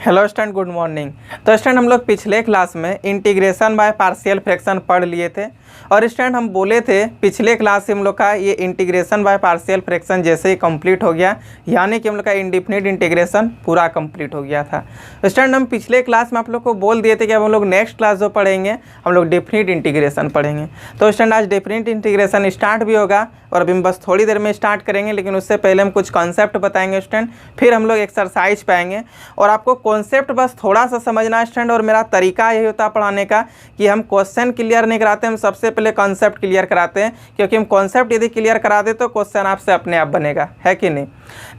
Hello student, good morning. तो student हम लोग पिछले क्लास में इंटीग्रेशन बाय पार्शियल फ्रैक्शन पढ़ लिए थे और स्टूडेंट हम बोले थे पिछले क्लास से हम लोग का ये इंटीग्रेशन बाय पार्शियल फ्रैक्शन जैसे ही कंप्लीट हो गया, यानी कि हम लोग का इंडिफिनिट इंटीग्रेशन पूरा कंप्लीट हो गया था। तो स्टूडेंट हम पिछले क्लास में आप लोग को बोल दिए थे कि अब हम लोग नेक्स्ट क्लास जो पढ़ेंगे हम लोग डेफिनिट इंटीग्रेशन पढ़ेंगे। तो स्टूडेंट आज डेफिनिट इंटीग्रेशन स्टार्ट भी होगा और अभी हम बस थोड़ी देर में स्टार्ट करेंगे, लेकिन उससे पहले हम कुछ कॉन्सेप्ट बताएंगे स्टूडेंट, फिर हम लोग एक्सरसाइज पाएंगे। और आपको कॉन्सेप्ट बस थोड़ा सा समझना है स्टूडेंट, और मेरा तरीका यही होता है पढ़ाने का कि हम क्वेश्चन क्लियर नहीं कराते, हम सबसे पहले कॉन्सेप्ट क्लियर कराते हैं, क्योंकि हम कॉन्सेप्ट यदि क्लियर करा दे तो क्वेश्चन आपसे अपने आप बनेगा, है कि नहीं।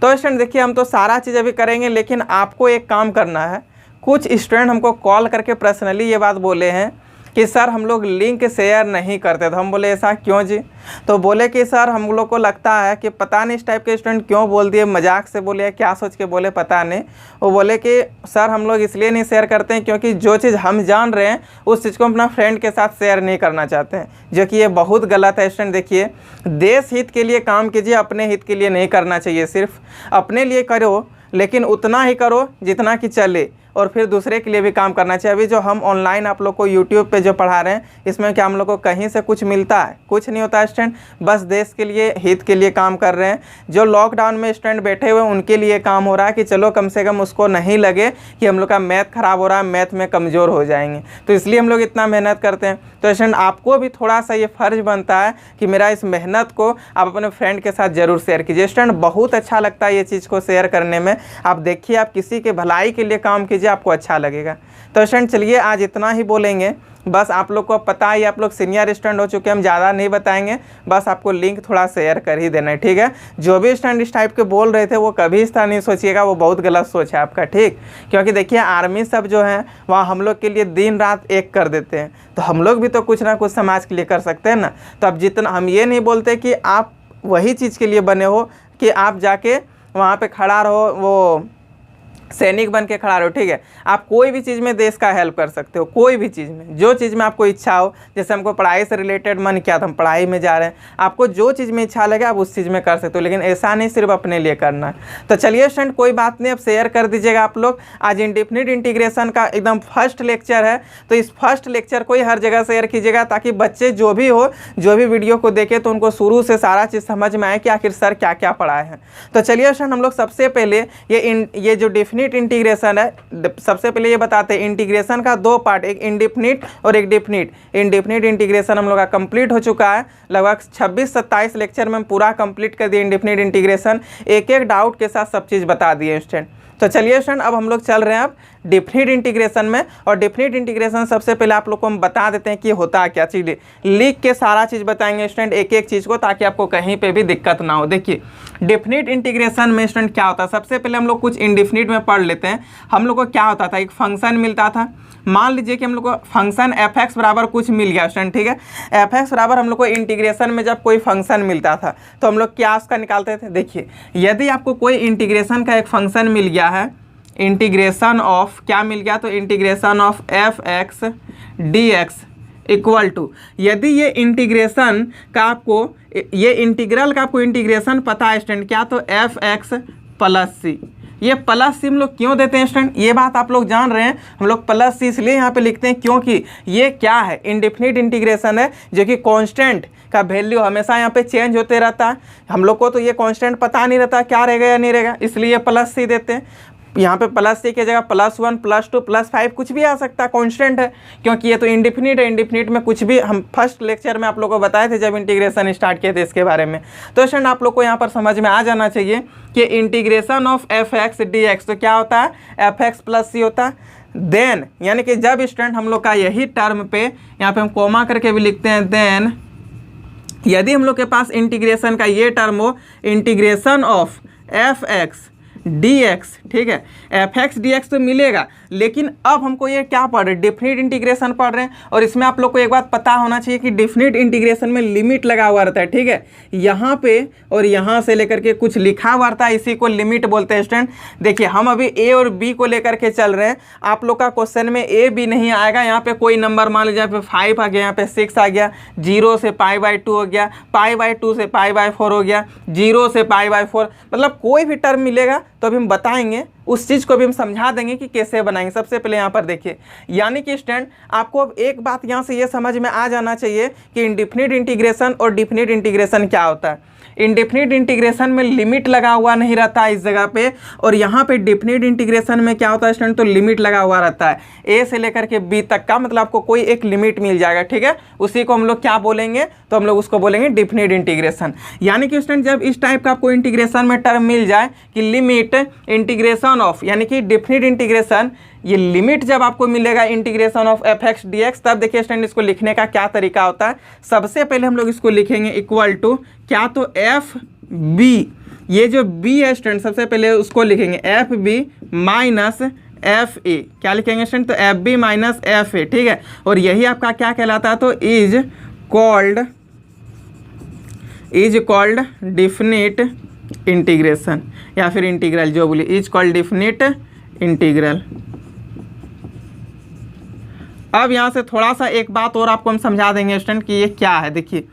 तो स्टूडेंट देखिए हम तो सारा चीज़ अभी करेंगे, लेकिन आपको एक काम करना है। कुछ स्टूडेंट हमको कॉल करके पर्सनली ये बात बोले हैं कि सर हम लोग लिंक शेयर नहीं करते। तो हम बोले ऐसा क्यों जी? तो बोले कि सर हम लोग को लगता है कि पता नहीं इस टाइप के स्टूडेंट क्यों बोल दिए, मजाक से बोले या क्या सोच के बोले पता नहीं। वो बोले कि सर हम लोग इसलिए नहीं शेयर करते हैं क्योंकि जो चीज़ हम जान रहे हैं उस चीज़ को अपना फ्रेंड के साथ शेयर नहीं करना चाहते हैं, जो कि ये बहुत गलत है स्टूडेंट। देखिए देश हित के लिए काम कीजिए, अपने हित के लिए नहीं करना चाहिए। सिर्फ अपने लिए करो, लेकिन उतना ही करो जितना कि चले, और फिर दूसरे के लिए भी काम करना चाहिए। अभी जो हम ऑनलाइन आप लोग को यूट्यूब पे जो पढ़ा रहे हैं, इसमें क्या हम लोग को कहीं से कुछ मिलता है? कुछ नहीं होता स्टूडेंट, बस देश के लिए हित के लिए काम कर रहे हैं। जो लॉकडाउन में स्टूडेंट बैठे हुए हैं उनके लिए काम हो रहा है कि चलो कम से कम उसको नहीं लगे कि हम लोग का मैथ खराब हो रहा है, मैथ में कमज़ोर हो जाएंगे, तो इसलिए हम लोग इतना मेहनत करते हैं। तो स्टूडेंट आपको भी थोड़ा सा ये फ़र्ज बनता है कि मेरा इस मेहनत को आप अपने फ्रेंड के साथ ज़रूर शेयर कीजिए। स्टूडेंट बहुत अच्छा लगता है ये चीज़ को शेयर करने में। आप देखिए, आप किसी के भलाई के लिए काम कीजिए, आपको अच्छा लगेगा। तो स्टूडेंट चलिए आज इतना ही बोलेंगे, बस आप लोग को पता है आप लोग सीनियर स्टूडेंट हो चुके हैं, हम ज़्यादा नहीं बताएंगे, बस आपको लिंक थोड़ा शेयर कर ही देना है, ठीक है। जो भी स्टूडेंट इस टाइप के बोल रहे थे वो कभी इस तरह नहीं सोचिएगा, वो बहुत गलत सोच है आपका, ठीक। क्योंकि देखिए आर्मी सब जो है वहाँ हम लोग के लिए दिन रात एक कर देते हैं, तो हम लोग भी तो कुछ ना कुछ समाज के लिए कर सकते हैं ना। तो अब जितना हम ये नहीं बोलते कि आप वही चीज़ के लिए बने हो कि आप जाके वहाँ पर खड़ा रहो, वो सैनिक बन के खड़ा रहो, ठीक है। आप कोई भी चीज़ में देश का हेल्प कर सकते हो, कोई भी चीज़ में, जो चीज़ में आपको इच्छा हो। जैसे हमको पढ़ाई से रिलेटेड मन किया तो हम पढ़ाई में जा रहे हैं, आपको जो चीज़ में इच्छा लगे आप उस चीज़ में कर सकते हो, लेकिन ऐसा नहीं सिर्फ अपने लिए करना है। तो चलिए स्टूडेंट कोई बात नहीं, अब शेयर कर दीजिएगा आप लोग। आज इंडिफिनिट इंटीग्रेशन का एकदम फर्स्ट लेक्चर है, तो इस फर्स्ट लेक्चर को ही हर जगह शेयर कीजिएगा, ताकि बच्चे जो भी हो, जो भी वीडियो को देखे तो उनको शुरू से सारा चीज़ समझ में आए कि आखिर सर क्या क्या पढ़ाए हैं। तो चलिए स्टूडेंट हम लोग सबसे पहले ये जो डेफिनिट इंटीग्रेशन, सबसे पहले ये बताते हैं इंटीग्रेशन का दो पार्ट, एक इंडिफिनिट और एक डेफिनिट। इंडिफिनिट इंटीग्रेशन हम लोग का कंप्लीट हो चुका है, लगभग 26-27 लेक्चर में हम पूरा कंप्लीट कर दिए इंडिफिनिट इंटीग्रेशन, एक एक डाउट के साथ सब चीज़ बता दिए स्टूडेंट। तो चलिए स्टूडेंट अब हम लोग चल रहे हैं अब डेफिनिट इंटीग्रेशन में। और डेफिनिट इंटीग्रेशन सबसे पहले आप लोग को हम बता देते हैं कि होता क्या चीज़, लिख के सारा चीज़ बताएंगे स्टूडेंट एक एक चीज़ को, ताकि आपको कहीं पे भी दिक्कत ना हो। देखिए डेफिनिट इंटीग्रेशन में स्टूडेंट क्या होता है, सबसे पहले हम लोग कुछ इंडिफिनिट में पढ़ लेते हैं। हम लोग को क्या होता था, एक फंक्शन मिलता था। मान लीजिए कि हम लोग को फंक्शन f(x) बराबर कुछ मिल गया स्टूडेंट, ठीक है। f(x) बराबर हम लोग को इंटीग्रेशन में जब कोई फंक्शन मिलता था तो हम लोग क्या उसका निकालते थे। देखिए यदि आपको कोई इंटीग्रेशन का एक फंक्शन मिल गया है, इंटीग्रेशन ऑफ क्या मिल गया, तो integration of f(x) dx equal to, यदि ये इंटीग्रेशन का आपको, ये इंटीग्रल का आपको इंटीग्रेशन पता है स्टूडेंट क्या, तो f(x) प्लस c। ये प्लस सी हम लोग क्यों देते हैं स्टूडेंट, ये बात आप लोग जान रहे हैं। हम लोग प्लस सी इसलिए यहाँ पे लिखते हैं क्योंकि ये क्या है, इंडिफिनिट इंटीग्रेशन है, जो कि कांस्टेंट का वैल्यू हमेशा यहाँ पे चेंज होते रहता है। हम लोग को तो ये कांस्टेंट पता नहीं रहता क्या रहेगा या नहीं रहेगा, इसलिए प्लस सी देते हैं। यहाँ पे प्लस सी की जगह +1 +2 +5 कुछ भी आ सकता है, कांस्टेंट है, क्योंकि ये तो इंडिफिनिट है। इंडिफिनिट में कुछ भी, हम फर्स्ट लेक्चर में आप लोगों को बताए थे जब इंटीग्रेशन स्टार्ट किए थे इसके बारे में। तो स्टूडेंट आप लोग को यहाँ पर समझ में आ जाना चाहिए कि इंटीग्रेशन ऑफ f(x) dx तो क्या होता है, f(x) + c होता है। देन यानी कि जब स्टूडेंट हम लोग का यही टर्म पे यहाँ पे हम कोमा करके भी लिखते हैं, देन यदि हम लोग के पास इंटीग्रेशन का ये टर्म हो, इंटीग्रेशन ऑफ f(x) dx, ठीक है, f(x) dx तो मिलेगा, लेकिन अब हमको ये क्या पढ़ रहे हैं, डेफिनिट इंटीग्रेशन पढ़ रहे हैं। और इसमें आप लोग को एक बात पता होना चाहिए कि डेफिनिट इंटीग्रेशन में लिमिट लगा हुआ रहता है, ठीक है। यहाँ पे और यहाँ से लेकर के कुछ लिखा हुआ रहता है, इसी को लिमिट बोलते हैं स्टूडेंट। देखिए हम अभी ए और बी को लेकर के चल रहे हैं, आप लोग का क्वेश्चन में ए बी नहीं आएगा। यहाँ पे कोई नंबर मान लीजिए यहाँ पे 5 आ गया, यहाँ पे 6 आ गया, 0 से π/2 हो गया, π/2 से π/4 हो गया, 0 से π/4, मतलब कोई भी टर्म मिलेगा तो अभी हम बताएंगे, उस चीज़ को भी हम समझा देंगे कि कैसे बनाएंगे। सबसे पहले यहाँ पर देखिए, यानी कि स्टूडेंट आपको अब एक बात यहाँ से ये समझ में आ जाना चाहिए कि इंडेफिनिट इंटीग्रेशन और डेफिनिट इंटीग्रेशन क्या होता है। इंडेफिनिट इंटीग्रेशन में लिमिट लगा हुआ नहीं रहता है इस जगह पे, और यहाँ पे डेफिनिट इंटीग्रेशन में क्या होता है स्टूडेंट, तो लिमिट लगा हुआ रहता है ए से लेकर के बी तक का, मतलब आपको कोई एक लिमिट मिल जाएगा, ठीक है। उसी को हम लोग क्या बोलेंगे, तो हम लोग उसको बोलेंगे डेफिनिट इंटीग्रेशन। यानी कि स्टूडेंट जब इस टाइप का आपको इंटीग्रेशन में टर्म मिल जाए कि लिमिट इंटीग्रेशन ऑफ, यानी कि डेफिनिट इंटीग्रेशन, ये लिमिट जब आपको मिलेगा integration of F x D x, तब देखिए स्टूडेंट इसको लिखने का क्या तरीका होता है। सबसे पहले हम लोग इसको लिखेंगे इक्वल टू क्या, तो एफ बी, ये जो बी है स्टूडेंट सबसे पहले उसको लिखेंगे F B minus F A, क्या लिखेंगे स्टूडेंट, तो F B minus F A, ठीक है। और यही आपका क्या कहलाता है, तो इज कॉल्ड डेफिनिट इंटीग्रेशन, या फिर इंटीग्रल जो बोली, इज कॉल्ड डेफिनिट इंटीग्रल। अब यहाँ से थोड़ा सा एक बात और आपको हम समझा देंगे स्टूडेंट कि ये क्या है। देखिए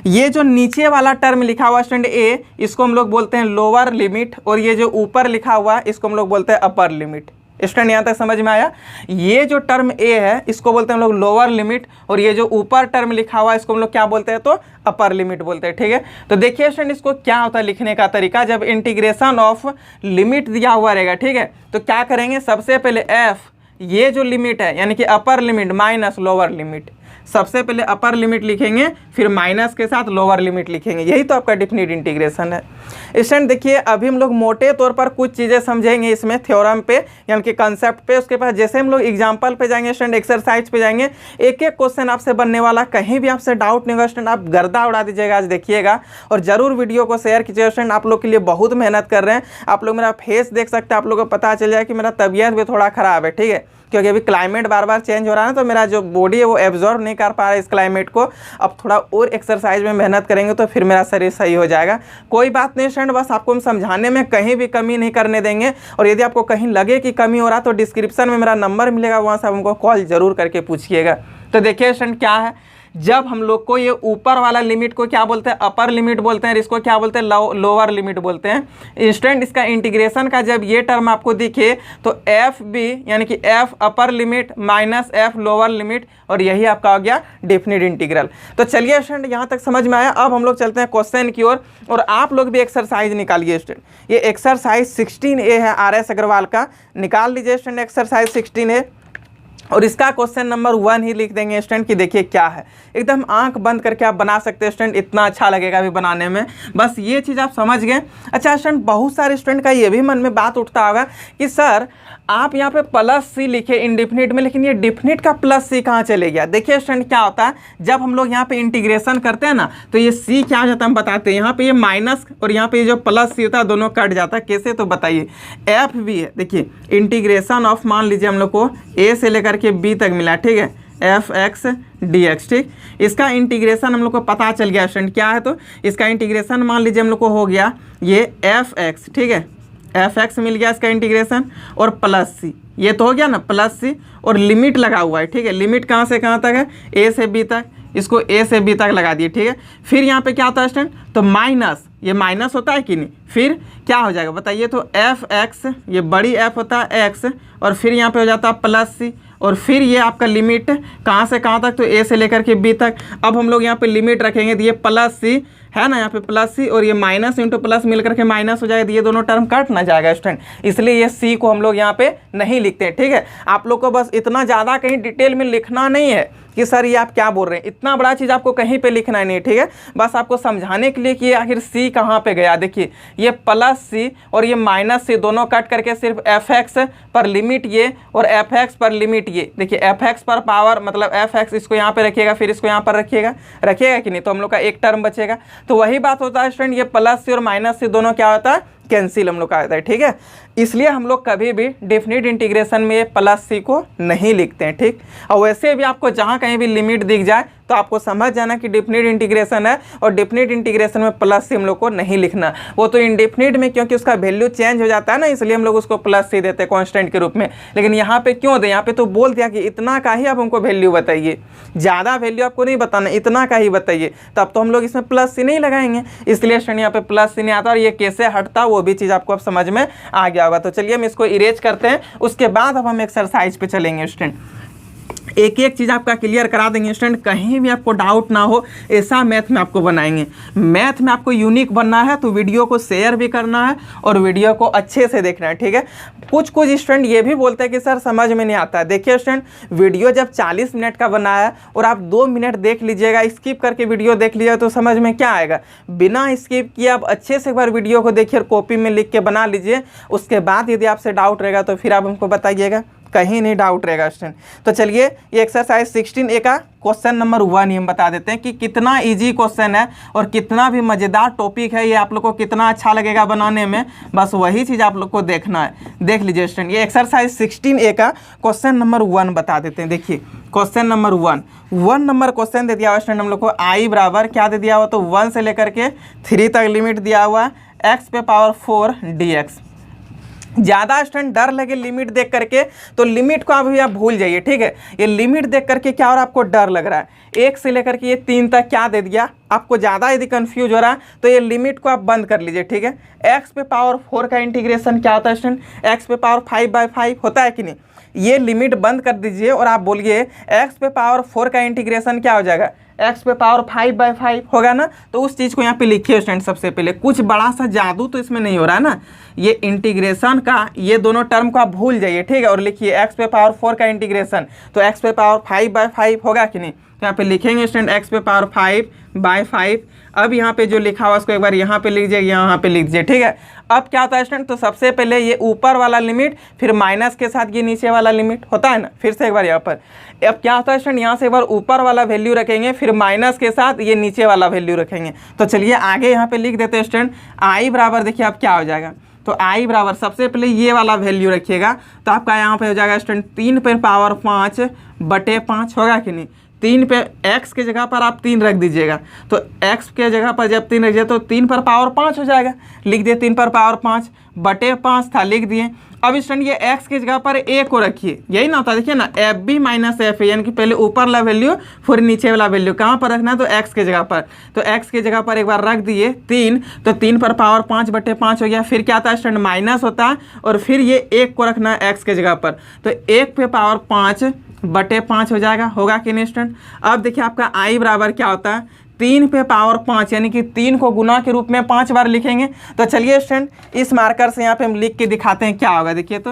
ये जो नीचे वाला टर्म लिखा हुआ स्टूडेंट ए, इसको हम लोग बोलते हैं लोअर लिमिट, और ये जो ऊपर लिखा हुआ है इसको हम लोग बोलते हैं अपर लिमिट। स्टूडेंट यहाँ तक समझ में आया। ये जो टर्म ए है इसको बोलते हैं हम लोग लोअर लिमिट, और ये जो ऊपर टर्म लिखा हुआ है इसको हम लोग क्या बोलते हैं, तो अपर लिमिट बोलते हैं, ठीक है। तो देखिए स्टूडेंट इसको क्या होता है लिखने का तरीका, जब इंटीग्रेशन ऑफ लिमिट दिया हुआ रहेगा, ठीक है, तो क्या करेंगे, सबसे पहले एफ, ये जो लिमिट है यानी कि upper limit minus lower limit, सबसे पहले अपर लिमिट लिखेंगे फिर माइनस के साथ लोअर लिमिट लिखेंगे, यही तो आपका डेफिनिट इंटीग्रेशन है। स्टूडेंट देखिए अभी हम लोग मोटे तौर पर कुछ चीज़ें समझेंगे इसमें थ्योरम पे यानी कि कंसेप्ट पे, उसके बाद जैसे हम लोग एग्जांपल पे जाएंगे स्टूडेंट, एक्सरसाइज पे जाएंगे, एक एक क्वेश्चन आपसे बनने वाला, कहीं भी आपसे डाउट नहीं होगा स्टूडेंट, आप गर्दा उड़ा दीजिएगा आज देखिएगा, और जरूर वीडियो को शेयर कीजिएगा स्टूडेंट। आप लोग के लिए बहुत मेहनत कर रहे हैं, आप लोग मेरा फेस देख सकते हैं, आप लोगों को पता चल जाए कि मेरा तबीयत भी थोड़ा ख़राब है, ठीक है, क्योंकि अभी क्लाइमेट बार बार चेंज हो रहा है ना, तो मेरा जो बॉडी है वो एब्जॉर्ब नहीं कर पा रहा है इस क्लाइमेट को। अब थोड़ा और एक्सरसाइज में मेहनत करेंगे तो फिर मेरा शरीर सही हो जाएगा। कोई बात नहीं स्टूडेंट, बस आपको हम समझाने में कहीं भी कमी नहीं करने देंगे, और यदि आपको कहीं लगे कि कमी हो रहा तो डिस्क्रिप्शन में मेरा नंबर मिलेगा, वहाँ से आप हमको कॉल जरूर करके पूछिएगा। तो देखिए स्टूडेंट क्या है, जब हम लोग को ये ऊपर वाला लिमिट को क्या बोलते हैं, अपर लिमिट बोलते हैं, इसको क्या बोलते हैं, लोअर लिमिट बोलते हैं। स्टूडेंट इसका इंटीग्रेशन का जब ये टर्म आपको दिखे तो एफ बी यानी कि F upper limit minus F lower limit, और यही आपका हो गया डेफिनिट इंटीग्रल। तो चलिए स्टूडेंट यहाँ तक समझ में आया। अब हम लोग चलते हैं क्वेश्चन की ओर, और आप लोग भी एक्सरसाइज निकालिए स्टूडेंट। ये एक्सरसाइज 16A है RS अग्रवाल का, निकाल लीजिए स्टूडेंट एक्सरसाइज 16A, और इसका क्वेश्चन नंबर 1 ही लिख देंगे स्टूडेंट कि देखिए क्या है। एकदम आंख बंद करके आप बना सकते हैं स्टूडेंट, इतना अच्छा लगेगा अभी बनाने में, बस ये चीज़ आप समझ गए। अच्छा स्टूडेंट बहुत सारे स्टूडेंट का ये भी मन में बात उठता होगा कि सर आप यहाँ पे +C लिखे इंडेफिनिट में, लेकिन ये डेफिनिट का +C कहाँ चले गया। देखिए स्टूडेंट क्या होता है, जब हम लोग यहाँ पे इंटीग्रेशन करते हैं ना, तो ये C क्या हो जाता है हम बताते हैं। यहाँ पे ये माइनस और यहाँ पे जो +C होता है दोनों कट जाता है। कैसे, तो बताइए। एफ भी है, देखिए इंटीग्रेशन ऑफ, मान लीजिए हम लोग को A से लेकर के B तक मिला, ठीक है, एफ एक्स डी एक्स, ठीक। इसका इंटीग्रेशन हम लोग को पता चल गया स्टूडेंट क्या है, तो इसका इंटीग्रेशन मान लीजिए हम लोग को हो गया ये एफ एक्स, ठीक है, एफ एक्स मिल गया इसका इंटीग्रेशन, और +C, ये तो हो गया ना +C, और लिमिट लगा हुआ है, ठीक है। लिमिट कहाँ से कहाँ तक है, A से B तक, इसको A से B तक लगा दिए, ठीक है। फिर यहाँ पे क्या होता है स्टूडेंट, तो माइनस, ये माइनस होता है कि नहीं, फिर क्या हो जाएगा बताइए, तो एफ एक्स, ये बड़ी एफ होता है एक्स, और फिर यहाँ पे हो जाता है +C, और फिर ये आपका लिमिट कहाँ से कहाँ तक, तो A से लेकर के B तक। अब हम लोग यहाँ पे लिमिट रखेंगे, तो ये +C है ना, यहाँ पे +C, और ये माइनस इंटू प्लस मिल करके माइनस हो जाएगा, ये दोनों टर्म कट ना जाएगा स्टूडेंट, इसलिए ये C को हम लोग यहाँ पे नहीं लिखते हैं, ठीक है। आप लोग को बस इतना ज़्यादा कहीं डिटेल में लिखना नहीं है कि सर ये आप क्या बोल रहे हैं, इतना बड़ा चीज़ आपको कहीं पे लिखना नहीं है, ठीक है। बस आपको समझाने के लिए कि आखिर C कहाँ पे गया। देखिए ये +C और ये -C दोनों कट करके सिर्फ fx पर लिमिट ये और fx पर लिमिट ये। देखिए fx पर पावर मतलब fx, इसको यहाँ पे रखिएगा फिर इसको यहाँ पर रखिएगा कि नहीं, तो हम लोग का एक टर्म बचेगा। तो वही बात होता है स्टूडेंट, ये +C और -C दोनों क्या होता है, कैंसिल हम लोग का आता है, ठीक है। इसलिए हम लोग कभी भी डेफिनेट इंटीग्रेशन में प्लस सी को नहीं लिखते हैं, ठीक। और वैसे भी आपको जहाँ कहीं भी लिमिट दिख जाए तो आपको समझ जाना कि डेफिनेट इंटीग्रेशन है, और डेफिनेट इंटीग्रेशन में प्लस सी हम लोग को नहीं लिखना। वो तो इंडेफिनिट में क्योंकि उसका वैल्यू चेंज हो जाता है ना, इसलिए हम लोग उसको प्लस सी देते हैं कांस्टेंट के रूप में। लेकिन यहाँ पे क्यों दें, यहाँ पे तो बोल दिया कि इतना का ही आप हमको वैल्यू बताइए, ज़्यादा वैल्यू आपको नहीं बताना, इतना का ही बताइए। तब तो हम लोग इसमें प्लस सी नहीं लगाएंगे, इसलिए स्टूडेंट यहाँ पे प्लस सी नहीं आता। और ये कैसे हटता वो भी चीज़ आपको अब समझ में आ गया होगा। तो चलिए हम इसको इरेज करते हैं, उसके बाद अब हम एक्सरसाइज पे चलेंगे स्टूडेंट। एक एक चीज़ आपका क्लियर करा देंगे स्टूडेंट, कहीं भी आपको डाउट ना हो, ऐसा मैथ में आपको बनाएंगे। मैथ में आपको यूनिक बनना है तो वीडियो को शेयर भी करना है और वीडियो को अच्छे से देखना है, ठीक है। कुछ स्टूडेंट ये भी बोलते हैं कि सर समझ में नहीं आता है। देखिए स्टूडेंट, वीडियो जब 40 मिनट का बना है और आप 2 मिनट देख लीजिएगा, स्किप करके वीडियो देख लीजिएगा तो समझ में क्या आएगा। बिना स्किप किए आप अच्छे से एक बार वीडियो को देखिए और कॉपी में लिख के बना लीजिए। उसके बाद यदि आपसे डाउट रहेगा तो फिर आप हमको बताइएगा, कहीं नहीं डाउट रहेगा स्टूडेंट। तो चलिए ये एक्सरसाइज 16A का क्वेश्चन नंबर 1 ही हम बता देते हैं कि कितना इजी क्वेश्चन है और कितना भी मज़ेदार टॉपिक है, ये आप लोग को कितना अच्छा लगेगा बनाने में, बस वही चीज़ आप लोग को देखना है। देख लीजिए स्टूडेंट, ये एक्सरसाइज 16A का क्वेश्चन नंबर 1 बता देते हैं। देखिए क्वेश्चन नंबर 1 नंबर क्वेश्चन दे दिया हुआ स्टूडेंट हम लोग को, आई बराबर क्या दे दिया हुआ, तो 1 से लेकर के 3 तक लिमिट दिया हुआ है, x⁴ dx। ज़्यादा स्टूडेंट डर लगे लिमिट देख करके तो लिमिट को अभी आप भूल जाइए, ठीक है। ये लिमिट देख करके क्या और आपको डर लग रहा है, 1 से लेकर के ये 3 तक क्या दे दिया, आपको ज़्यादा यदि कंफ्यूज हो रहा है तो ये लिमिट को आप बंद कर लीजिए, ठीक है। x⁴ का इंटीग्रेशन क्या होता है स्टूडेंट, x⁵ होता है कि नहीं। ये लिमिट बंद कर दीजिए और आप बोलिए x⁴ का इंटीग्रेशन क्या हो जाएगा, x⁵ होगा ना। तो उस चीज़ को यहाँ पे लिखिए स्टूडेंट। सबसे पहले कुछ बड़ा सा जादू तो इसमें नहीं हो रहा है ना, ये इंटीग्रेशन का ये दोनों टर्म को आप भूल जाइए, ठीक है। और लिखिए x⁴ का इंटीग्रेशन, तो x⁵ होगा कि नहीं। तो यहाँ पे लिखेंगे स्टूडेंट x⁵/5। अब यहाँ पे जो लिखा हुआ उसको एक बार यहाँ पे लिख दीजिए, यहाँ पे लिख दीजिए, ठीक है। अब क्या होता है स्टूडेंट, तो सबसे पहले ये ऊपर वाला लिमिट, फिर माइनस के साथ ये नीचे वाला लिमिट होता है ना। फिर से एक बार यहाँ पर, अब क्या होता है स्टूडेंट, यहाँ से एक बार ऊपर वाला वैल्यू रखेंगे, फिर माइनस के साथ ये नीचे वाला वैल्यू रखेंगे। तो चलिए आगे यहाँ पे लिख देते हैं स्टूडेंट, आई बराबर देखिए अब क्या हो जाएगा, तो आई बराबर सबसे पहले ये वाला वैल्यू रखिएगा, तो आपका यहाँ पे हो जाएगा स्टूडेंट 3⁵ होगा कि नहीं। 3 पे x के जगह पर आप 3 रख दीजिएगा, तो x के जगह पर जब 3 रखिए तो 3⁵ हो जाएगा, लिख दिए 3⁵/5 था, लिख दिए। अब स्टूडेंट ये x के जगह पर a को रखिए, यही ना होता है, देखिए ना FB-F यानी कि पहले ऊपर वाला वैल्यू फिर नीचे वाला वैल्यू कहाँ पर रखना है, तो x के जगह पर। तो x के जगह पर एक बार रख दिए 3, तो 3⁵5/5 हो गया। फिर क्या आता है स्टूडेंट, माइनस होता है और फिर ये 1 को रखना है x के जगह पर, तो 1⁵5/5 हो जाएगा, होगा कि नहीं स्टूडेंट। अब देखिए आपका i बराबर क्या होता है, 3⁵5 यानी कि 3 को गुना के रूप में 5 बार लिखेंगे। तो चलिए स्टूडेंट इस मार्कर से यहाँ पे हम लिख के दिखाते हैं क्या होगा। देखिए तो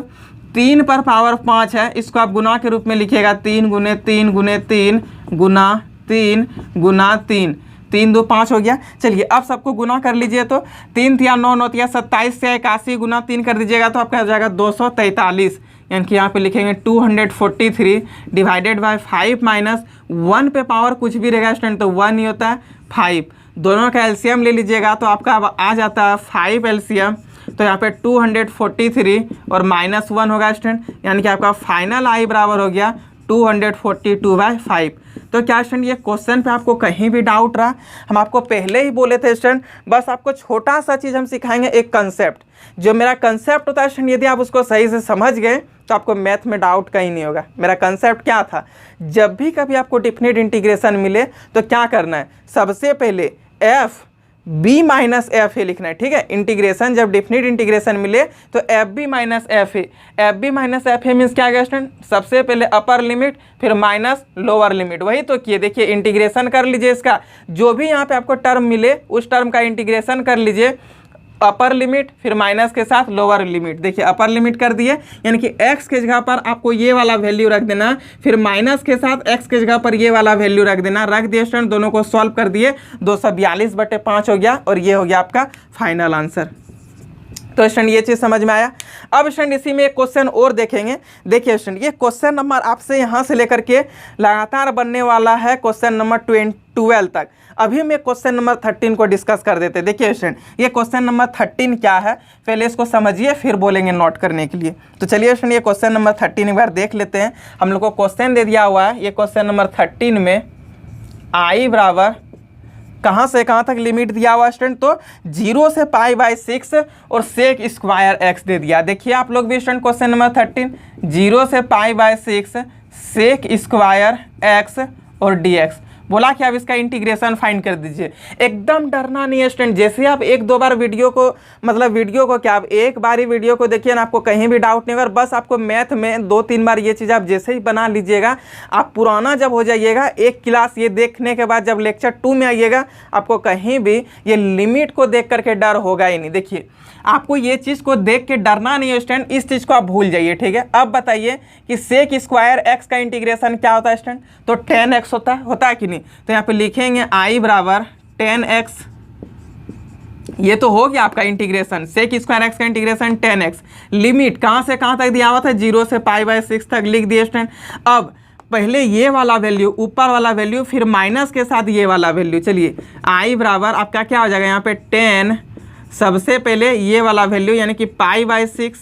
3⁵5 है, इसको आप गुना के रूप में लिखिएगा, 3 × 3 × 3 × 3 × 3, 3 2 5 हो गया। चलिए अब सबको गुना कर लीजिए, तो 3 × 9 9 27 से 81 गुना 3 कर दीजिएगा तो आपका हो जाएगा 243, यानी कि यहाँ पे लिखेंगे 243 डिवाइडेड बाय 5 माइनस 1 पे पावर कुछ भी रहेगा स्टूडेंट तो 1 ही होता है 5। दोनों का एलसीएम ले लीजिएगा तो आपका आ जाता है 5 एलसीएम, तो यहाँ पे 243 और -1 होगा स्टूडेंट, यानी कि आपका फाइनल आई बराबर हो गया 242/5। तो क्या स्टूडेंट ये क्वेश्चन पे आपको कहीं भी डाउट रहा, हम आपको पहले ही बोले थे स्टूडेंट, बस आपको छोटा सा चीज़ हम सिखाएंगे, एक कंसेप्ट। जो मेरा कंसेप्ट होता है स्टूडेंट, यदि आप उसको सही से समझ गए तो आपको मैथ में डाउट कहीं नहीं होगा। मेरा कंसेप्ट क्या था, जब भी कभी आपको डेफिनेट इंटीग्रेशन मिले तो क्या करना है, सबसे पहले FB-F लिखना है, ठीक है। इंटीग्रेशन जब डेफिनेट इंटीग्रेशन मिले तो FB-F मीन्स क्या गया स्टूडेंट, सबसे पहले अपर लिमिट फिर माइनस लोअर लिमिट, वही तो किए। देखिए इंटीग्रेशन कर लीजिए, इसका जो भी यहाँ पे आपको टर्म मिले उस टर्म का इंटीग्रेशन कर लीजिए, अपर लिमिट फिर माइनस के साथ लोअर लिमिट। देखिए अपर लिमिट कर दिए, यानी कि x के जगह पर आपको ये वाला वैल्यू रख देना, फिर माइनस के साथ x के जगह पर ये वाला वैल्यू रख देना। रख दिए स्टूडेंट, दोनों को सॉल्व कर दिए, 242/5 हो गया और ये हो गया आपका फाइनल आंसर। तो स्टूडेंट ये चीज़ समझ में आया। अब स्टूडेंट इसी में एक क्वेश्चन और देखेंगे। देखिए स्टूडेंट ये क्वेश्चन नंबर आपसे यहाँ से लेकर के लगातार बनने वाला है क्वेश्चन नंबर 12 तक। अभी मैं क्वेश्चन नंबर 13 को डिस्कस कर देते हैं। देखिए स्टूडेंट ये क्वेश्चन नंबर 13 क्या है, पहले इसको समझिए फिर बोलेंगे नोट करने के लिए। तो चलिए स्टूडेंट ये क्वेश्चन नंबर 13 एक बार देख लेते हैं। हम लोग को क्वेश्चन दे दिया हुआ है, ये क्वेश्चन नंबर 13 में आई बराबर कहाँ से कहाँ तक लिमिट दिया हुआ स्टूडेंट, तो 0 से π/6 और सेक स्क्वायर x दे दिया। देखिए आप लोग भी स्टूडेंट क्वेश्चन नंबर 13 0 से π/6 सेक स्क्वायर x और dx बोला कि आप इसका इंटीग्रेशन फाइंड कर दीजिए। एकदम डरना नहीं है स्टूडेंट, जैसे आप एक दो बार वीडियो को क्या आप एक बार ही वीडियो को देखिए ना, आपको कहीं भी डाउट नहीं होगा। बस आपको मैथ में 2-3 बार ये चीज़ आप जैसे ही बना लीजिएगा, आप पुराना जब हो जाइएगा, एक क्लास ये देखने के बाद जब लेक्चर 2 में आइएगा, आपको कहीं भी ये लिमिट को देख करके डर होगा ही नहीं। देखिए आपको ये चीज़ को देख के डरना नहीं है स्टूडेंट, इस चीज़ को आप भूल जाइए, ठीक है। अब बताइए कि सेक स्क्वायर x का इंटीग्रेशन क्या होता है स्टूडेंट, तो 10x होता है कि नहीं। तो यहाँ पे लिखेंगे i बराबर 10x, ये तो हो गया आपका इंटीग्रेशन, सेक स्क्वायर x का इंटीग्रेशन 10x। लिमिट कहाँ से कहाँ तक दिया हुआ था, 0 से π/6 तक लिख दिए स्टूडेंट। अब पहले ये वाला वैल्यू, ऊपर वाला वैल्यू, फिर माइनस के साथ ये वाला वैल्यू। चलिए i बराबर आपका क्या हो जाएगा यहाँ पे 10, सबसे पहले ये वाला वैल्यू यानी कि π/6,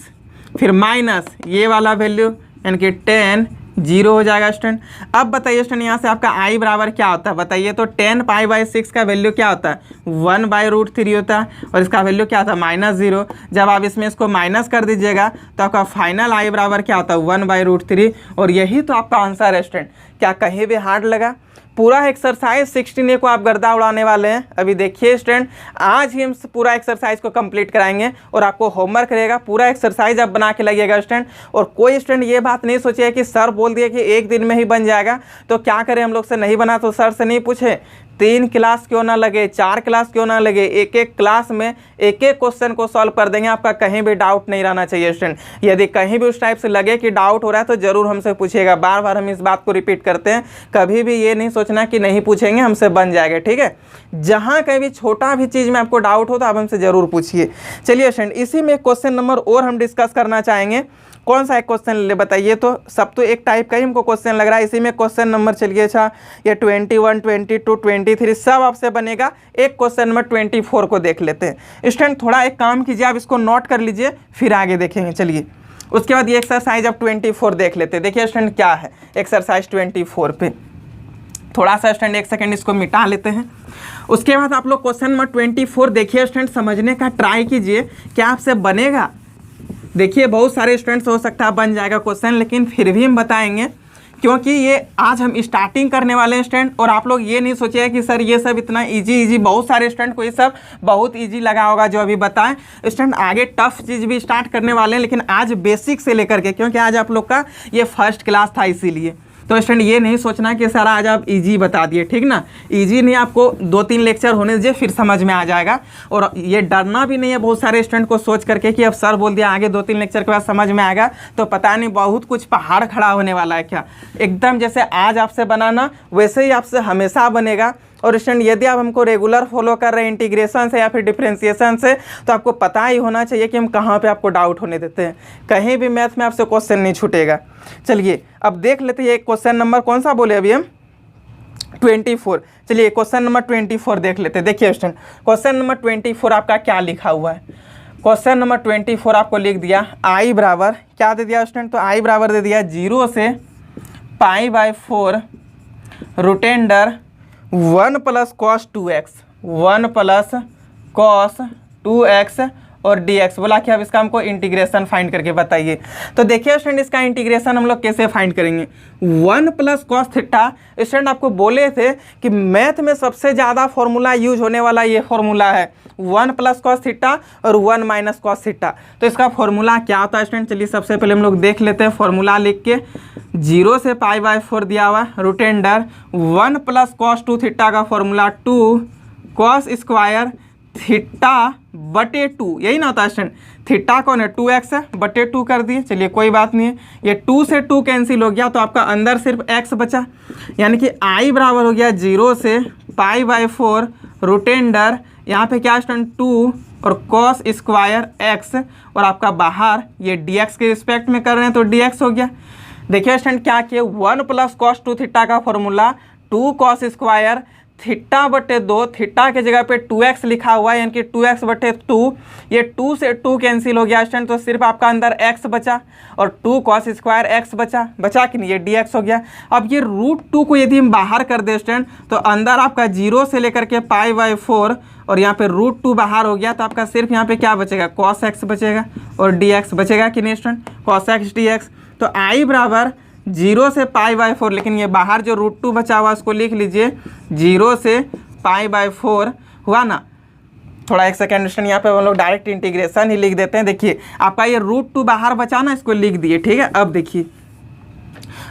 फिर माइनस ये वाला वैल्यू यानी कि 10, 0 हो जाएगा स्टूडेंट। अब बताइए स्टूडेंट यहाँ से आपका i बराबर क्या होता है बताइए, तो 10 π/6 का वैल्यू क्या होता है, 1/√3 होता है, और इसका वैल्यू क्या होता है -0। जब आप इसमें इसको माइनस कर दीजिएगा तो आपका फाइनल i बराबर क्या होता है 1/√3, और यही तो आपका आंसर है स्टूडेंट। क्या कहीं भी हार्ड लगा? पूरा एक्सरसाइज 16A को आप गर्दा उड़ाने वाले हैं। अभी देखिए स्टूडेंट, आज ही हम पूरा एक्सरसाइज को कंप्लीट कराएंगे और आपको होमवर्क रहेगा, पूरा एक्सरसाइज आप बना के लगिएगा स्टूडेंट। और कोई स्टूडेंट ये बात नहीं सोचिए कि सर बोल दिए कि एक दिन में ही बन जाएगा तो क्या करें, हम लोग से नहीं बना तो सर से नहीं पूछे। 3 क्लास क्यों ना लगे, 4 क्लास क्यों ना लगे, एक एक क्लास में एक एक क्वेश्चन को सॉल्व कर देंगे। आपका कहीं भी डाउट नहीं रहना चाहिए स्टूडेंट। यदि कहीं भी उस टाइप से लगे कि डाउट हो रहा है तो ज़रूर हमसे पूछिएगा। बार बार हम इस बात को रिपीट करते हैं, कभी भी ये नहीं सोचना कि नहीं पूछेंगे हमसे बन जाएगा, ठीक है। जहाँ कहीं भी छोटा भी चीज़ में आपको डाउट हो तो आप हमसे ज़रूर पूछिए। चलिए स्टूडेंट, इसी में क्वेश्चन नंबर और हम डिस्कस करना चाहेंगे। कौन सा एक क्वेश्चन ले बताइए, तो सब तो एक टाइप का ही हमको क्वेश्चन लग रहा है। इसी में क्वेश्चन नंबर चलिए अच्छा ये 21, 22, 23 सब आपसे बनेगा। एक क्वेश्चन नंबर 24 को देख लेते हैं स्टूडेंट। थोड़ा एक काम कीजिए, आप इसको नोट कर लीजिए फिर आगे देखेंगे। चलिए उसके बाद ये एक्सरसाइज आप 24 देख लेते हैं। देखिए स्टूडेंट क्या है एक्सरसाइज 24 पे, थोड़ा सा स्टूडेंट 1 सेकेंड इसको मिटा लेते हैं। उसके बाद आप लोग क्वेश्चन नंबर 24 देखिए स्टूडेंट, समझने का ट्राई कीजिए क्या आपसे बनेगा। देखिए बहुत सारे स्टूडेंट्स हो सकता है बन जाएगा क्वेश्चन, लेकिन फिर भी हम बताएंगे क्योंकि ये आज हम स्टार्टिंग करने वाले हैं स्टूडेंट। और आप लोग ये नहीं सोचिए कि सर ये सब इतना इजी, बहुत सारे स्टूडेंट को ये सब बहुत इजी लगा होगा जो अभी बताएं। स्टूडेंट आगे टफ चीज़ भी स्टार्ट करने वाले हैं, लेकिन आज बेसिक से लेकर के, क्योंकि आज आप लोग का ये फर्स्ट क्लास था इसीलिए। तो स्टूडेंट ये नहीं सोचना कि सर आज आप इजी बता दिए, ठीक ना। इजी नहीं, आपको 2-3 लेक्चर होने दीजिए फिर समझ में आ जाएगा। और ये डरना भी नहीं है बहुत सारे स्टूडेंट को सोच करके कि अब सर बोल दिया आगे 2-3 लेक्चर के बाद समझ में आएगा तो पता नहीं बहुत कुछ पहाड़ खड़ा होने वाला है क्या। एकदम जैसे आज आपसे बनाना वैसे ही आपसे हमेशा बनेगा। और स्टूडेंट यदि आप हमको रेगुलर फॉलो कर रहे हैं इंटीग्रेशन से या फिर डिफरेंशिएशन से, तो आपको पता ही होना चाहिए कि हम कहाँ पे आपको डाउट होने देते हैं। कहीं भी मैथ में आपसे क्वेश्चन नहीं छूटेगा। चलिए अब देख लेते हैं क्वेश्चन नंबर कौन सा बोले अभी हम 24। चलिए क्वेश्चन नंबर 24 देख लेते हैं। देखिए स्टूडेंट क्वेश्चन नंबर 24 आपका क्या लिखा हुआ है। क्वेश्चन नंबर 24 आपको लिख दिया i बराबर क्या दे दिया स्टूडेंट, तो i बराबर दे दिया 0 से π/4 रूटेंडर 1 + cos 2x, 1 + cos 2x और dx। बोला कि अब इसका हमको इंटीग्रेशन फाइंड करके बताइए। तो देखिए स्टूडेंट इसका इंटीग्रेशन हम लोग कैसे फाइंड करेंगे। 1 + cos थीटा, स्टूडेंट आपको बोले थे कि मैथ में सबसे ज़्यादा फॉर्मूला यूज होने वाला ये फॉर्मूला है 1 + cos थीटा और 1 - cos थीटा। तो इसका फॉर्मूला क्या होता है स्टूडेंट, चलिए सबसे पहले हम लोग देख लेते हैं फॉर्मूला लिख के। 0 से π/4 दिया हुआ रूटेंडर 1 + cos 2 थीटा का फॉर्मूला 2 cos स्क्वायर θ/2, यही ना होता है स्टूडेंट। थीटा कौन है 2x है, /2 कर दिए। चलिए कोई बात नहीं है, ये 2 से 2 कैंसिल हो गया तो आपका अंदर सिर्फ x बचा, यानी कि i बराबर हो गया 0 से π/4 रूटेंडर यहाँ पे क्या स्टूडेंट 2 और कॉस स्क्वायर एक्स, और आपका बाहर ये डी एक्स के रिस्पेक्ट में कर रहे हैं तो डी एक्स हो गया। देखिए स्टूडेंट क्या किए, 1 प्लस कॉस 2 थीटा का फॉर्मूला 2 कॉस स्क्वायर थीटा बटे 2, थीटा के जगह पे 2x लिखा हुआ है, यानी कि 2x बटे 2, ये 2 से 2 कैंसिल हो गया स्टूडेंट, तो सिर्फ आपका अंदर x बचा और 2 कॉस स्क्वायर x बचा कि नहीं, ये dx हो गया। अब ये √2 को यदि हम बाहर कर दे स्टूडेंट तो अंदर आपका 0 से लेकर के π/4 और यहाँ पे √2 बाहर हो गया, तो आपका सिर्फ यहाँ पे क्या बचेगा, cos x बचेगा और dx बचेगा कि नहीं स्टूडेंट, cos x dx। तो i बराबर 0 से π/4, लेकिन ये बाहर जो √2 बचा हुआ उसको लिख लीजिए 0 से π/4 हुआ ना। थोड़ा एक सेकेंड स्टूडेंट, यहाँ पे हम लोग डायरेक्ट इंटीग्रेशन ही लिख देते हैं। देखिए आपका ये √2 बाहर बचा ना, इसको लिख दिए, ठीक है। अब देखिए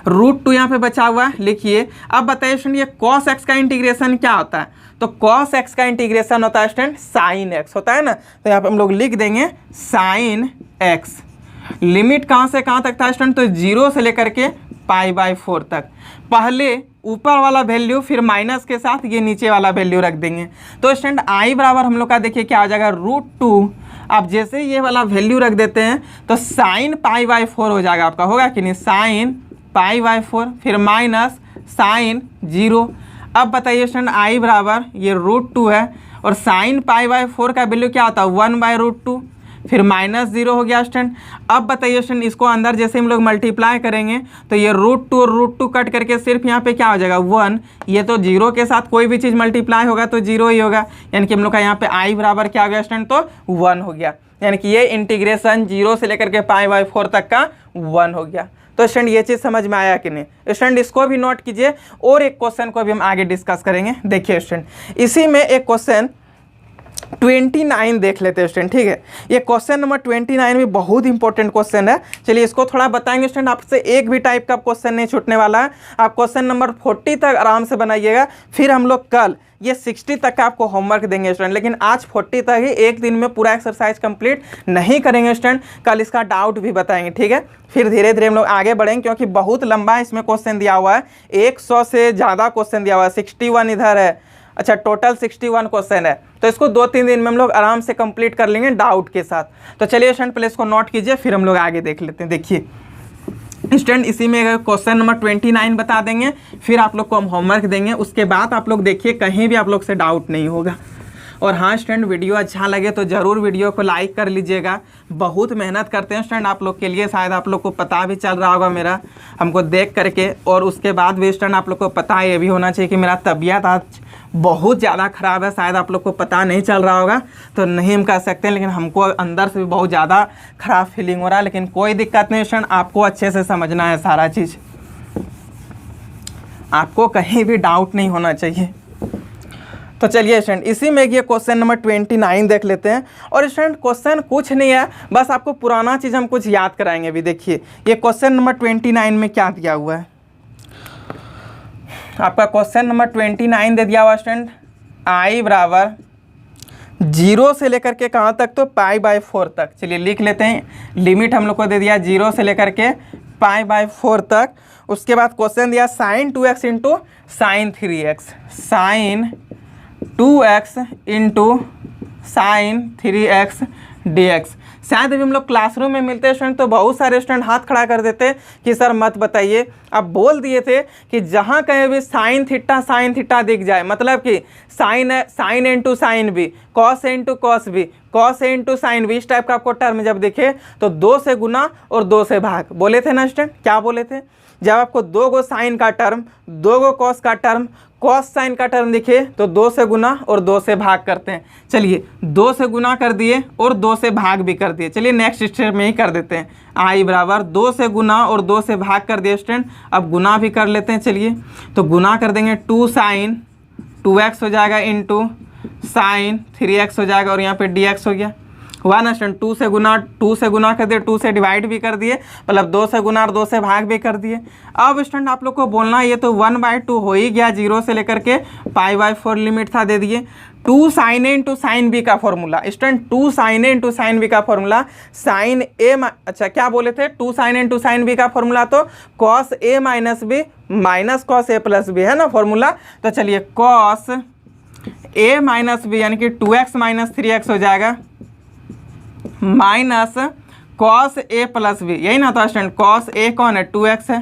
√2 यहाँ पे बचा हुआ है, लिखिए। अब बताइए स्टूडेंट ये cos x का इंटीग्रेशन क्या होता है, तो cos x का इंटीग्रेशन होता है स्टूडेंट sin x होता है ना, तो यहाँ पे हम लोग लिख देंगे sin x। लिमिट कहाँ से कहाँ तक था स्टूडेंट, तो 0 से लेकर के π/4 तक। पहले ऊपर वाला वैल्यू फिर माइनस के साथ ये नीचे वाला वैल्यू रख देंगे, तो स्टूडेंट i बराबर हम लोग का देखिए क्या हो जाएगा, √2। अब जैसे ये वाला वैल्यू रख देते हैं तो sin π/4 हो जाएगा आपका, होगा कि नहीं, sin π/4 फिर माइनस sin 0। अब बताइए स्टूडेंट i बराबर ये √2 है और sin π/4 का वैल्यू क्या होता है, 1/√2 फिर -0 हो गया स्टूडेंट। अब बताइए स्टूडेंट इसको अंदर जैसे हम लोग मल्टीप्लाई करेंगे तो ये √2 और √2 कट करके सिर्फ यहाँ पे क्या हो जाएगा 1। ये तो 0 के साथ कोई भी चीज़ मल्टीप्लाई होगा तो 0 ही होगा, यानी कि हम लोग का यहाँ पे i बराबर क्या हो गया स्टूडेंट, तो 1 हो गया। यानी कि ये इंटीग्रेशन 0 से लेकर के π/4 तक का 1 हो गया। तो स्टूडेंट ये चीज़ समझ में आया कि नहीं स्टूडेंट, इसको भी नोट कीजिए और एक क्वेश्चन को भी हम आगे डिस्कस करेंगे। देखिए स्टूडेंट इसी में एक क्वेश्चन 29 देख लेते हैं स्टूडेंट, ठीक है। ये क्वेश्चन नंबर 29 भी बहुत इंपॉर्टेंट क्वेश्चन है, चलिए इसको थोड़ा बताएंगे स्टूडेंट। आपसे एक भी टाइप का क्वेश्चन नहीं छूटने वाला है, आप क्वेश्चन नंबर 40 तक आराम से बनाइएगा, फिर हम लोग कल ये 60 तक का आपको होमवर्क देंगे स्टूडेंट, लेकिन आज 40 तक ही, एक दिन में पूरा एक्सरसाइज कंप्लीट नहीं करेंगे स्टूडेंट, कल इसका डाउट भी बताएंगे, ठीक है। फिर धीरे धीरे हम लोग आगे बढ़ेंगे क्योंकि बहुत लंबा इसमें क्वेश्चन दिया हुआ है, 100 से ज़्यादा क्वेश्चन दिया हुआ है, 61 इधर है, अच्छा टोटल 61 क्वेश्चन है, तो इसको 2-3 दिन में हम लोग आराम से कंप्लीट कर लेंगे डाउट के साथ। तो चलिए स्टूडेंट पहले इसको नोट कीजिए, फिर हम लोग आगे देख लेते हैं। देखिए स्टूडेंट इसी में क्वेश्चन नंबर 29 बता देंगे, फिर आप लोग को हम होमवर्क देंगे, उसके बाद आप लोग देखिए कहीं भी आप लोग से डाउट नहीं होगा। और हाँ स्टूडेंट वीडियो अच्छा लगे तो ज़रूर वीडियो को लाइक कर लीजिएगा, बहुत मेहनत करते हैं स्टूडेंट आप लोग के लिए, शायद आप लोग को पता भी चल रहा होगा मेरा हमको देख करके। और उसके बाद भी स्टूडेंट आप लोग को पता ये भी होना चाहिए कि मेरा तबीयत आज बहुत ज़्यादा ख़राब है, शायद आप लोग को पता नहीं चल रहा होगा तो नहीं हम कह सकते, लेकिन हमको अंदर से भी बहुत ज़्यादा ख़राब फीलिंग हो रहा है, लेकिन कोई दिक्कत नहीं स्टूडेंट, आपको अच्छे से समझना है सारा चीज़, आपको कहीं भी डाउट नहीं होना चाहिए। तो चलिए स्टूडेंट इसी में ये क्वेश्चन नंबर 29 देख लेते हैं। और स्टूडेंट क्वेश्चन कुछ नहीं है, बस आपको पुराना चीज़ हम कुछ याद कराएंगे। अभी देखिए ये क्वेश्चन नंबर 29 में क्या दिया हुआ है, आपका क्वेश्चन नंबर 29 दे दिया हुआ स्टूडेंट, i बराबर 0 से लेकर के कहाँ तक, तो π/4 तक। चलिए लिख लेते हैं, लिमिट हम लोग को दे दिया 0 से लेकर के π/4 तक। उसके बाद क्वेश्चन दिया sin 2x into sin 3x, sin 2x into sin 3x dx। शायद अभी हम लोग क्लासरूम में मिलते हैं स्टूडेंट तो बहुत सारे स्टूडेंट हाथ खड़ा कर देते कि सर मत बताइए, अब बोल दिए थे कि जहाँ कहीं भी साइन थीटा दिख जाए, मतलब कि sine into sine B, cos into cos B, cos into sine B, इस टाइप का आपको टर्म जब दिखे तो 2 से गुना और 2 से भाग। बोले थे ना स्टूडेंट, क्या बोले थे, जब आपको 2 गो साइन का टर्म, 2 गो कॉस का टर्म, कॉस साइन का टर्म दिखे तो 2 से गुना और 2 से भाग करते हैं। चलिए 2 से गुना कर दिए और 2 से भाग भी कर दिए, चलिए नेक्स्ट स्टेप में ही कर देते हैं। i बराबर 2 से गुना और 2 से भाग कर दिए स्टूडेंट, अब गुना भी कर लेते हैं। चलिए तो गुना कर देंगे, 2 sin 2x हो जाएगा इंटू sin 3x हो जाएगा और यहाँ पे dx हो गया, हुआ ना स्टूडेंट। 2 से गुना कर दिए, 2 से डिवाइड भी कर दिए, मतलब 2 से गुना और 2 से भाग भी कर दिए। अब स्टूडेंट आप लोग को बोलना ये तो 1/2 हो ही गया, 0 से लेकर के π/4 लिमिट था, दे दिए। 2 sin a into sine b का formula student, 2 sin a into sine b का फॉर्मूला, साइन ए, अच्छा क्या बोले थे, 2 sin a into sine b का फॉर्मूला तो cos a minus b minus cos a plus b है ना फॉर्मूला। तो चलिए cos a माइनस बी यानी कि 2x माइनस 3x हो जाएगा minus cos A plus B, यही ना तो स्टूडेंट। कॉस ए कौन है 2x है,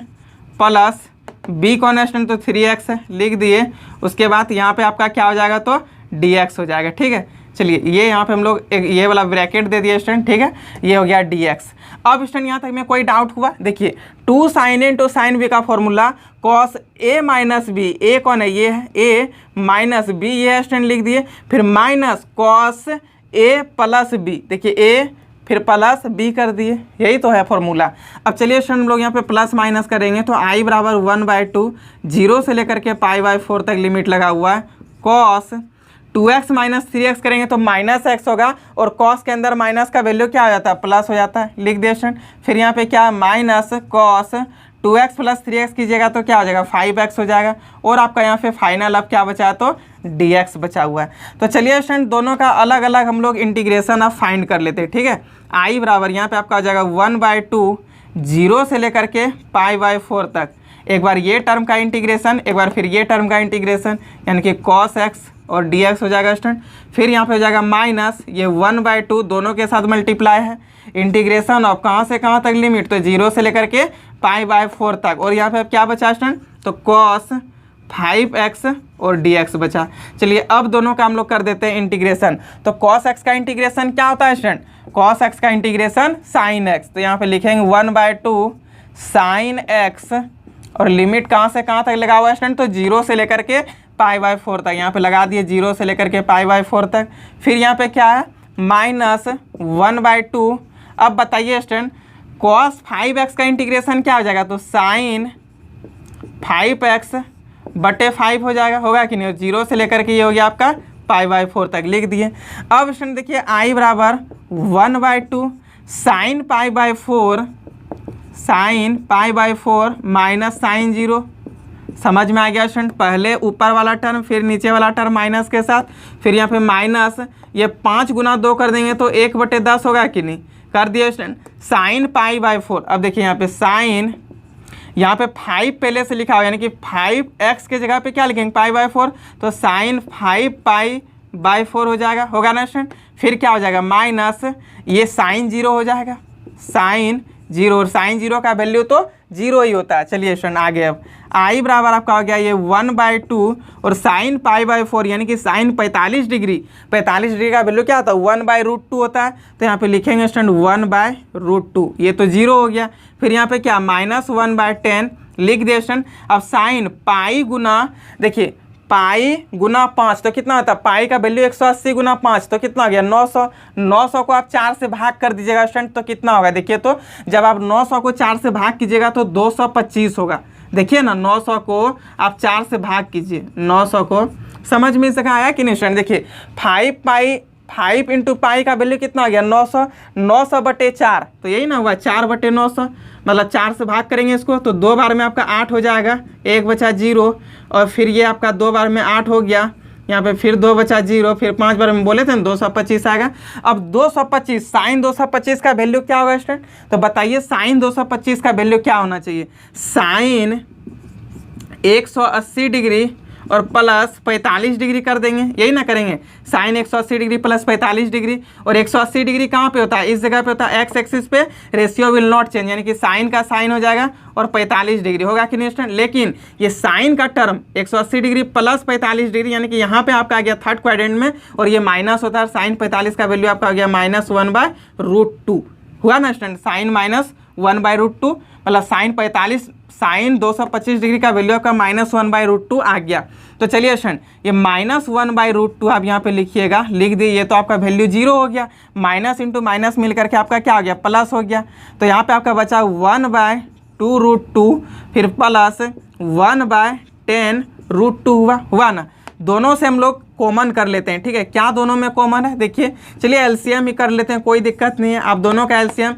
प्लस बी कौन है स्टूडेंट तो 3x है, लिख दिए। उसके बाद यहाँ पे आपका क्या हो जाएगा तो dx हो जाएगा, ठीक है। चलिए ये यहाँ पे हम लोग एक ये वाला ब्रैकेट दे दिए स्टूडेंट, ठीक है, ये हो गया dx। अब स्टूडेंट यहाँ तक में कोई डाउट हुआ? देखिए 2 sin a × sin b का formula cos a minus b, a कौन है ये है a माइनस बी, ये है स्टूडेंट, लिख दिए। फिर minus cos a plus B, देखिए a फिर प्लस बी कर दिए, यही तो है फॉर्मूला। अब चलिए स्टूडेंट हम लोग यहाँ पे प्लस माइनस करेंगे तो i बराबर 1/2 0 से लेकर के π/4 तक लिमिट लगा हुआ है। cos 2x माइनस 3x करेंगे तो माइनस x होगा, और cos के अंदर माइनस का वैल्यू क्या हो जाता है प्लस हो जाता है, लिख दिए स्टूडेंट। फिर यहाँ पे क्या minus cos 2x plus 3x कीजिएगा तो क्या हो जाएगा 5x हो जाएगा, और आपका यहाँ पे फाइनल अब क्या बचा है तो dx बचा हुआ है। तो चलिए स्टूडेंट दोनों का अलग अलग हम लोग इंटीग्रेशन अब फाइंड कर लेते हैं, ठीक है। i बराबर यहाँ पे आपका हो जाएगा 1/2 0 से लेकर के π/4 तक, एक बार ये टर्म का इंटीग्रेशन, एक बार फिर ये टर्म का इंटीग्रेशन, यानी कि cos x और dx हो जाएगा स्टूडेंट। फिर यहाँ पे हो जाएगा माइनस ये 1/2 दोनों के साथ मल्टीप्लाई है, इंटीग्रेशन ऑफ कहाँ से कहाँ तक लिमिट तो 0 से लेकर के π/4 तक, और यहाँ पे अब क्या बचा स्टूडेंट तो cos 5x और dx बचा। चलिए अब दोनों का हम लोग कर देते हैं इंटीग्रेशन। तो cos x का इंटीग्रेशन क्या होता है स्टूडेंट? cos x का इंटीग्रेशन sin x, तो यहाँ पे लिखेंगे 1/2 sin x, और लिमिट कहाँ से कहाँ तक लगा हुआ है स्टूडेंट तो 0 से लेकर के π/4 तक, यहाँ पे लगा दिए 0 से लेकर के π/4 तक। फिर यहाँ पे क्या है माइनस 1/2। अब बताइए स्टूडेंट cos 5x का इंटीग्रेशन क्या हो जाएगा तो sin 5x बटे 5 हो जाएगा, होगा कि नहीं, 0 से लेकर के ये हो गया आपका π/4 तक, लिख दिए। अब स्टूडेंट देखिए i बराबर 1/2 sin π/4 माइनस sin 0, समझ में आ गया स्टूडेंट। पहले ऊपर वाला टर्म फिर नीचे वाला टर्म माइनस के साथ, फिर यहाँ पे माइनस ये 5 गुना 2 कर देंगे तो 1/10 होगा कि नहीं, कर दिया स्टूडेंट। sin π/4, अब देखिए यहाँ पे साइन, यहाँ पे 5 पहले से लिखा हुआ, यानी कि 5x के जगह पे क्या लिखेंगे π/4, तो sin 5π/4 हो जाएगा, होगा ना स्टूडेंट। फिर क्या हो जाएगा माइनस ये sin 0 हो जाएगा, sin 0, और sin 0 का वैल्यू तो 0 ही होता है। चलिए स्टूडेंट आगे, अब i बराबर आपका हो गया ये 1/2 और sin π/4 यानी कि sin 45 डिग्री, 45 डिग्री का वैल्यू क्या होता है 1/√2 होता है, तो यहाँ पे लिखेंगे स्टूडेंट 1/√2, ये तो 0 हो गया। फिर यहाँ पे क्या माइनस 1/10 लिख दिए स्टूडेंट। अब साइन पाई गुना, देखिए पाई गुना 5 तो कितना होता है, पाई का वैल्यू 180 गुना 5 तो कितना हो गया 900। 900 को आप 4 से भाग कर दीजिएगा स्टूडेंट तो कितना होगा, देखिए तो जब आप 900 को 4 से भाग कीजिएगा तो 225 होगा। देखिए ना 900 को आप 4 से भाग कीजिए, 900 को, समझ में सका आया कि नहीं स्टूडेंट। देखिए 5 इंटू पाई का वैल्यू कितना हो गया 900, 900 बटे 4 तो यही ना हुआ 4/900, मतलब 4 से भाग करेंगे इसको तो 2 बार में आपका 8 हो जाएगा, 1 बचा 0, और फिर ये आपका 2 बार में 8 हो गया, यहाँ पे फिर 2 बचा 0, फिर 5 बार में बोले थे ना 225 आएगा। अब 225 साइन 225 का वैल्यू क्या होगा स्टूडेंट, तो बताइए साइन 225 का वैल्यू क्या होना चाहिए, साइन 180 डिग्री और प्लस 45 डिग्री कर देंगे, यही ना करेंगे, साइन 180 डिग्री प्लस 45 डिग्री, और 180 डिग्री कहाँ पे होता है, इस जगह पे होता है एक्स एक्सिस पे, रेशियो विल नॉट चेंज, यानी कि साइन का साइन हो जाएगा और 45 डिग्री होगा कि नहीं स्टूडेंट। लेकिन ये साइन का टर्म 180 डिग्री प्लस 45 डिग्री, यानी कि यहाँ पे आपका आ गया थर्ड क्वाड्रेंट में, और ये माइनस होता है, साइन 45 का वैल्यू आपका आ गया -1/√2, हुआ ना स्टूडेंट, साइन -1/√2, मतलब साइन 45 साइन 225 डिग्री का वैल्यू आपका -1/√2 आ गया। तो चलिए स्टूडेंट ये -1/√2 आप यहाँ पे लिखिएगा, लिख दिए, ये तो आपका वैल्यू 0 हो गया, माइनस इंटू माइनस मिल करके आपका क्या हो गया प्लस हो गया, तो यहाँ पे आपका बचा 1/2√2 फिर प्लस 1/10√2 हुआ ना। दोनों से हम लोग कॉमन कर लेते हैं, ठीक है, क्या दोनों में कॉमन है, देखिए चलिए एलसीएम ही कर लेते हैं, कोई दिक्कत नहीं है। आप दोनों का एलसीएम,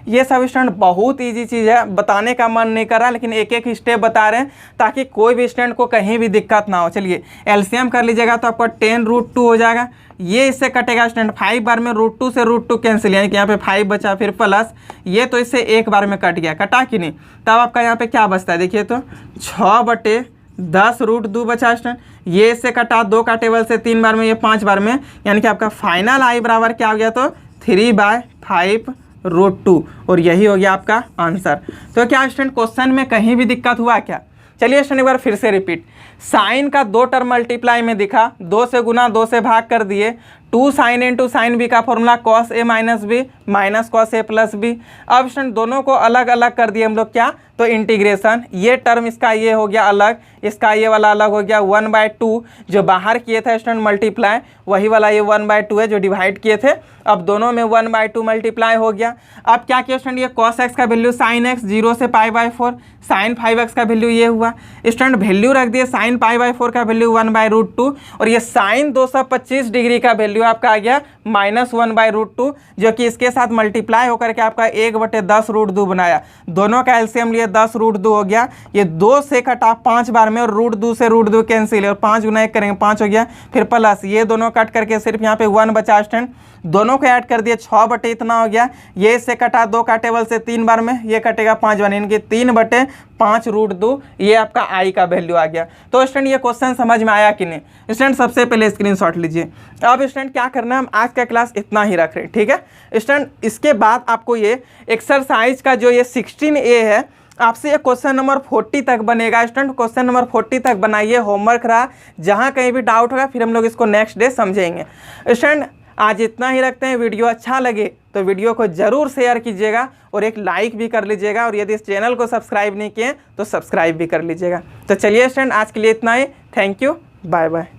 ये सब स्टूडेंट बहुत इजी चीज़ है, बताने का मन नहीं कर रहा, लेकिन एक एक स्टेप बता रहे हैं ताकि कोई भी स्टूडेंट को कहीं भी दिक्कत ना हो। चलिए एलसीएम कर लीजिएगा तो आपका 10√2 हो जाएगा, ये इससे कटेगा स्टूडेंट 5 बार में √2 से √2 कैंसिल, यानी कि यहाँ पे 5 बचा, फिर प्लस ये तो इससे एक बार में कट गया, कटा कि नहीं, तब आपका यहाँ पे क्या बचता है, देखिए तो 6/10√2 बचा स्टूडेंट, ये इससे कटा 2 का टेबल से 3 बार में, ये 5 बार में, यानी कि आपका फाइनल आई बराबर क्या हो गया तो 3/5 5√2 और यही हो गया आपका आंसर। तो क्या स्टूडेंट क्वेश्चन में कहीं भी दिक्कत हुआ क्या? चलिए स्टूडेंट एक बार फिर से रिपीट। साइन का 2 टर्म मल्टीप्लाई में दिखा, 2 से गुना 2 से भाग कर दिए, 2 साइन इंटू साइन बी का formula cos A minus b minus cos A plus B. अब स्टूडेंट दोनों को अलग अलग कर दिए हम लोग क्या, तो इंटीग्रेशन, ये टर्म इसका ये हो गया अलग, इसका ये वाला अलग हो गया। 1/2 जो बाहर किए थे स्टूडेंट मल्टीप्लाई, वही वाला ये 1/2 है जो डिवाइड किए थे। अब दोनों में 1/2 मल्टीप्लाई हो गया। अब क्या किया स्टूडेंट, ये cos x का वैल्यू sin x 0 से π/4, sin 5x का वैल्यू ये हुआ। स्टूडेंट वैल्यू रख दिए sin π/4 का वैल्यू 1/√2 और ये sin 225 डिग्री का वैल्यू आपका आ गया -1/√2 जो कि इसके साथ मल्टीप्लाई होकर के आपका 1/10√2 बनाया। दोनों का एलसीएम लिए 10√2 हो गया। ये 2 से कटा 5 बार में और √2 से √2 कैंसिल है और 5 गुना 1 करेंगे 5 हो गया, फिर प्लस ये दोनों कट करके सिर्फ यहाँ पे 1 बचा स्टूडेंट। दोनों को ऐड कर दिए 6 बटे इतना हो गया। ये इससे कटा 2 का टेबल से 3 बार में, ये कटेगा 5 बार, इनके 3/5√2 ये आपका आई का वैल्यू आ गया। तो स्टूडेंट ये क्वेश्चन समझ में आया कि नहीं? स्टूडेंट सबसे पहले स्क्रीनशॉट लीजिए। अब स्टूडेंट क्या करना है, हम आज का क्लास इतना ही रख रहे हैं, ठीक है स्टूडेंट। इसके बाद आपको ये एक्सरसाइज का जो ये 16A है, आपसे ये क्वेश्चन नंबर 40 तक बनेगा स्टूडेंट। क्वेश्चन नंबर 40 तक बनाइए, होमवर्क रहा। जहाँ कहीं भी डाउट होगा फिर हम लोग इसको नेक्स्ट डे समझेंगे स्टूडेंट। आज इतना ही रखते हैं। वीडियो अच्छा लगे तो वीडियो को ज़रूर शेयर कीजिएगा और एक लाइक भी कर लीजिएगा, और यदि इस चैनल को सब्सक्राइब नहीं किए तो सब्सक्राइब भी कर लीजिएगा। तो चलिए स्टूडेंट आज के लिए इतना ही। Thank you, bye bye.